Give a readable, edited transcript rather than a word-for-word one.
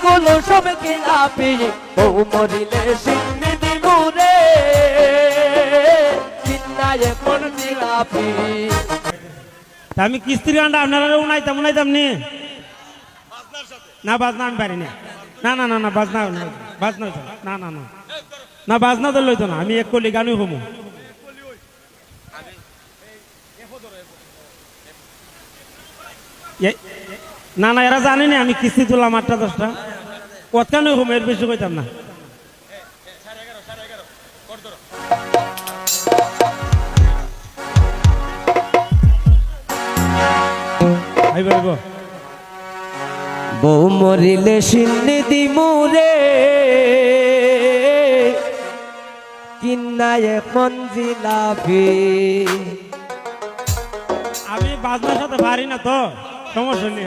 গুলো সব খিলাপি বউ মরিলে সিন্নি দিমুরে কিন্নায় কোন জিলাপি। আমি কিস্তির গানটা আপনারা উনাইতাম নি না বাজনা আমি পারি না না না না না বাজনা বাজনা হইতো না না না না বাজনা তো লইতো না আমি এক কলি গানই হবো না না এরা জানেনি আমি কিস্তি তুলাম 8টা 10টা কতখানি হবো এর বেশি কইতাম না বউ মরিলে সিন্নি দিমুরে কিন্নায় কোন জিলাপি। আমি বাজনার সাথে পারি না তো সমস্যা নেই।